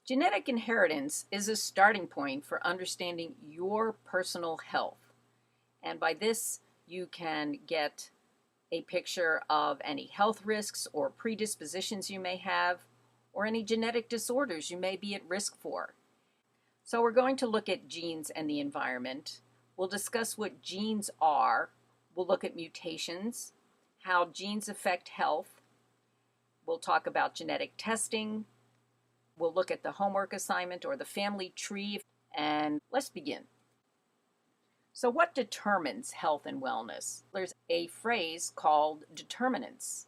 Genetic inheritance is a starting point for understanding your personal health. And by this, you can get a picture of any health risks or predispositions you may have, or any genetic disorders you may be at risk for. So we're going to look at genes and the environment. We'll discuss what genes are. We'll look at mutations, how genes affect health. We'll talk about genetic testing. We'll look at the homework assignment or the family tree, and let's begin. So what determines health and wellness? There's a phrase called determinants,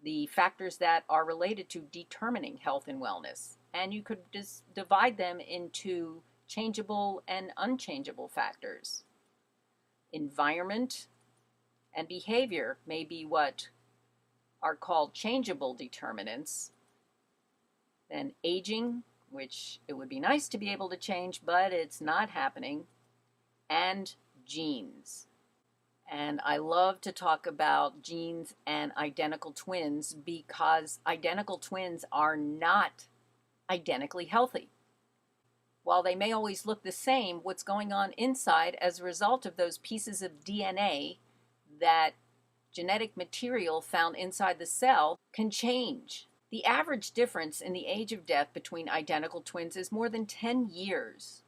the factors that are related to determining health and wellness. And you could just divide them into changeable and unchangeable factors. Environment and behavior may be what are called changeable determinants. Then aging, which it would be nice to be able to change, but it's not happening. And genes. And I love to talk about genes and identical twins because identical twins are not identically healthy. While they may always look the same, what's going on inside as a result of those pieces of DNA, that genetic material found inside the cell, can change. The average difference in the age of death between identical twins is more than 10 years.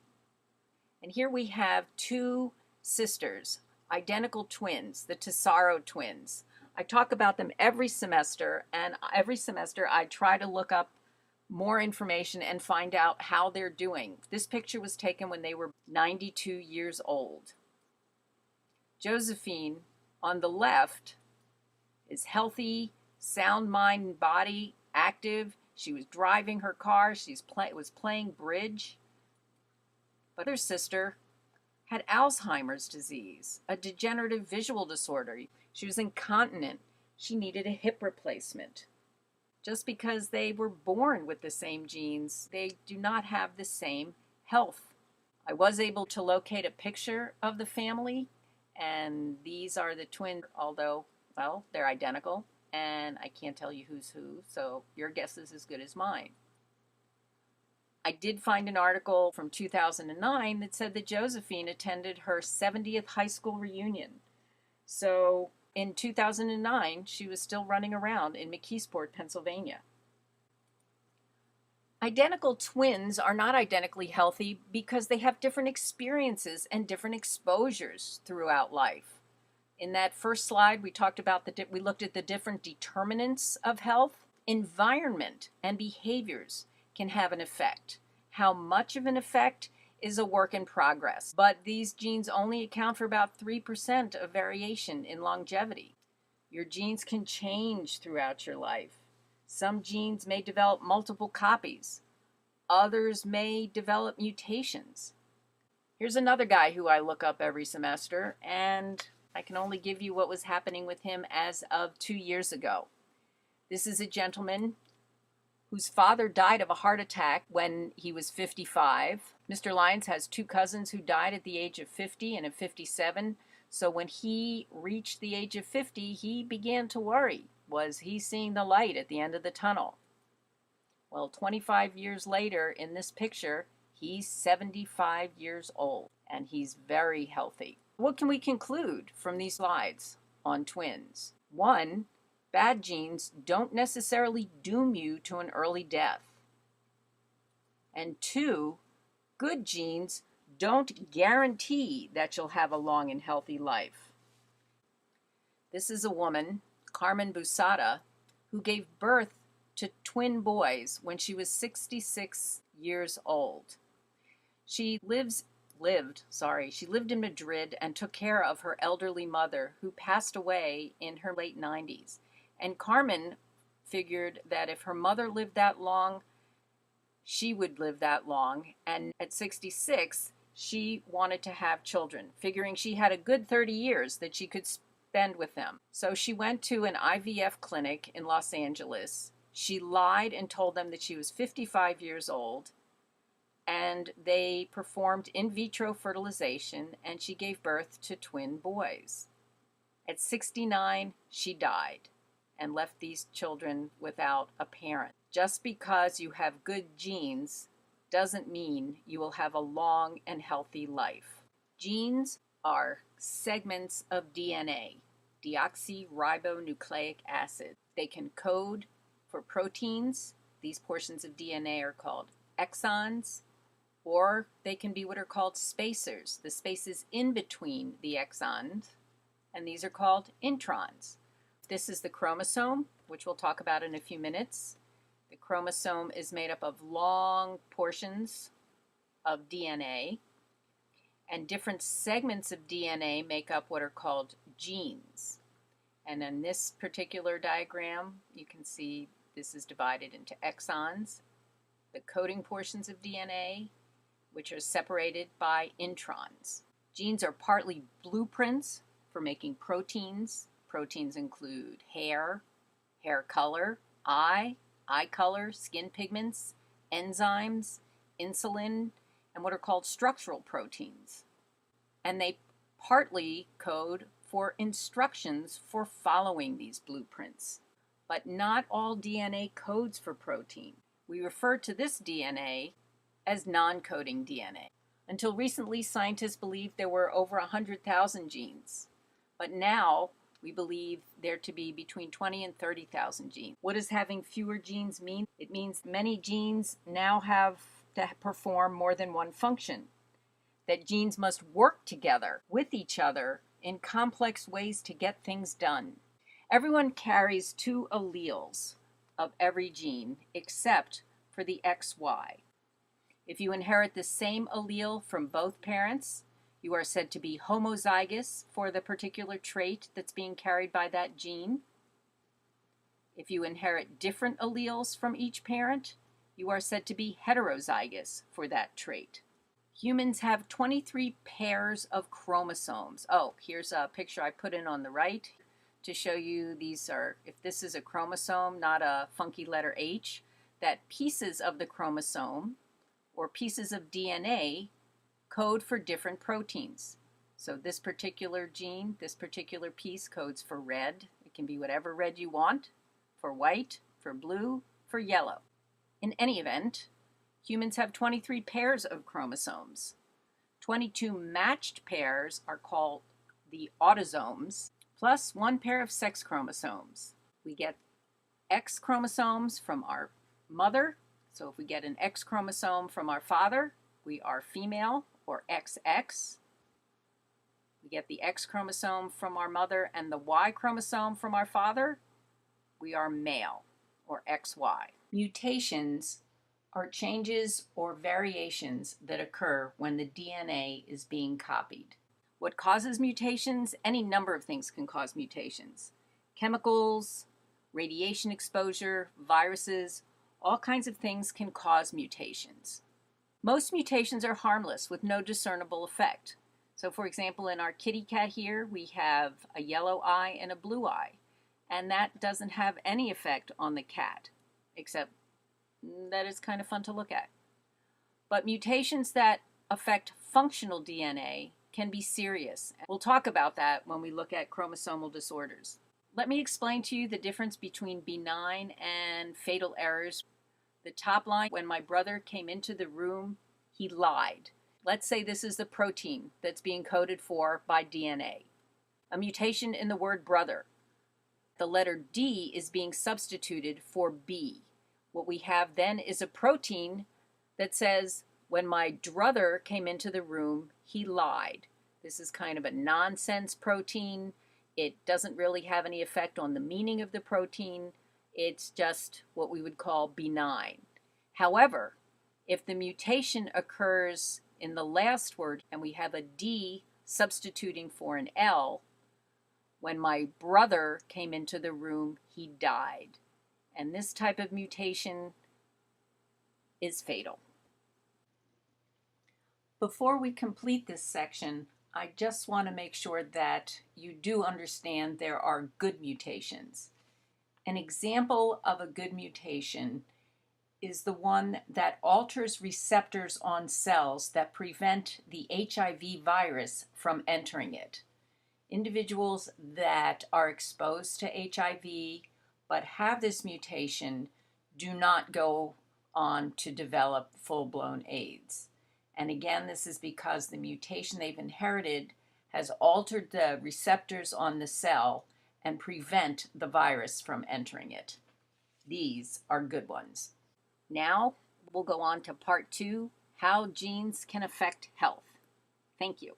And here we have two sisters, identical twins, the Tesaro twins. I talk about them every semester, and every semester I try to look up more information and find out how they're doing. This picture was taken when they were 92 years old. Josephine, on the left, is healthy, sound mind and body, active. She was driving her car. She was playing bridge. But her sister had Alzheimer's disease, a degenerative visual disorder. She was incontinent. She needed a hip replacement. Just because they were born with the same genes, they do not have the same health. I was able to locate a picture of the family, and these are the twins, although, well, they're identical, and I can't tell you who's who, so your guess is as good as mine. I did find an article from 2009 that said that Josephine attended her 70th high school reunion. So in 2009, she was still running around in McKeesport, Pennsylvania. Identical twins are not identically healthy because they have different experiences and different exposures throughout life. In that first slide, we looked at the different determinants of health. Environment and behaviors can have an effect. How much of an effect is a work in progress, but these genes only account for about 3% of variation in longevity. Your genes can change throughout your life. Some genes may develop multiple copies. Others may develop mutations. Here's another guy who I look up every semester, and I can only give you what was happening with him as of 2 years ago. This is a gentleman whose father died of a heart attack when he was 55. Mr. Lyons has two cousins who died at the age of 50 and of 57. So when he reached the age of 50, he began to worry. Was he seeing the light at the end of the tunnel? Well, 25 years later, in this picture, he's 75 years old, and he's very healthy. What can we conclude from these slides on twins? One, bad genes don't necessarily doom you to an early death. And two, good genes don't guarantee that you'll have a long and healthy life. This is a woman, Carmen Busada, who gave birth to twin boys when she was 66 years old. She lived in Madrid and took care of her elderly mother, who passed away in her late 90s. And Carmen figured that if her mother lived that long, she would live that long. And at 66, she wanted to have children, figuring she had a good 30 years that she could spend with them. So she went to an IVF clinic in Los Angeles. She lied and told them that she was 55 years old, and they performed in vitro fertilization, and she gave birth to twin boys. At 69, she died and left these children without a parent. Just because you have good genes doesn't mean you will have a long and healthy life. Genes are segments of DNA, deoxyribonucleic acid. They can code for proteins. These portions of DNA are called exons, or they can be what are called spacers, the spaces in between the exons, and these are called introns. This is the chromosome, which we'll talk about in a few minutes. The chromosome is made up of long portions of DNA, and different segments of DNA make up what are called genes. And in this particular diagram, you can see this is divided into exons, the coding portions of DNA, which are separated by introns. Genes are partly blueprints for making proteins. Proteins include hair, hair color, eye color, skin pigments, enzymes, insulin, and what are called structural proteins. And they partly code for instructions for following these blueprints. But not all DNA codes for protein. We refer to this DNA as non-coding DNA. Until recently, scientists believed there were over 100,000 genes. But now, we believe there to be between 20 and 30,000 genes. What does having fewer genes mean? It means many genes now have to perform more than one function. That genes must work together with each other in complex ways to get things done. Everyone carries 2 alleles of every gene except for the XY. If you inherit the same allele from both parents, you are said to be homozygous for the particular trait that's being carried by that gene. If you inherit different alleles from each parent, you are said to be heterozygous for that trait. Humans have 23 pairs of chromosomes. Oh, here's a picture I put in on the right to show you these are, if this is a chromosome, not a funky letter H, that pieces of the chromosome or pieces of DNA code for different proteins. So this particular gene, this particular piece codes for red. It can be whatever red you want, for white, for blue, for yellow. In any event, humans have 23 pairs of chromosomes. 22 matched pairs are called the autosomes, plus 1 pair of sex chromosomes. We get X chromosomes from our mother. So if we get an X chromosome from our father, we are female, or XX. We get the X chromosome from our mother and the Y chromosome from our father, we are male, or XY. Mutations are changes or variations that occur when the DNA is being copied. What causes mutations? Any number of things can cause mutations. Chemicals, radiation exposure, viruses, all kinds of things can cause mutations. Most mutations are harmless with no discernible effect. So for example, in our kitty cat here, we have a yellow eye and a blue eye, and that doesn't have any effect on the cat, except that it's kind of fun to look at. But mutations that affect functional DNA can be serious. We'll talk about that when we look at chromosomal disorders. Let me explain to you the difference between benign and fatal errors. The top line, when my brother came into the room, he lied. Let's say this is the protein that's being coded for by DNA. A mutation in the word brother. The letter D is being substituted for B. What we have then is a protein that says, when my druther came into the room, he lied. This is kind of a nonsense protein. It doesn't really have any effect on the meaning of the protein. It's just what we would call benign. However, if the mutation occurs in the last word and we have a D substituting for an L, when my brother came into the room, he died. And this type of mutation is fatal. Before we complete this section, I just want to make sure that you do understand there are good mutations. An example of a good mutation is the one that alters receptors on cells that prevent the HIV virus from entering it. Individuals that are exposed to HIV but have this mutation do not go on to develop full-blown AIDS. And again, this is because the mutation they've inherited has altered the receptors on the cell and prevent the virus from entering it. These are good ones. Now we'll go on to part 2, how genes can affect health. Thank you.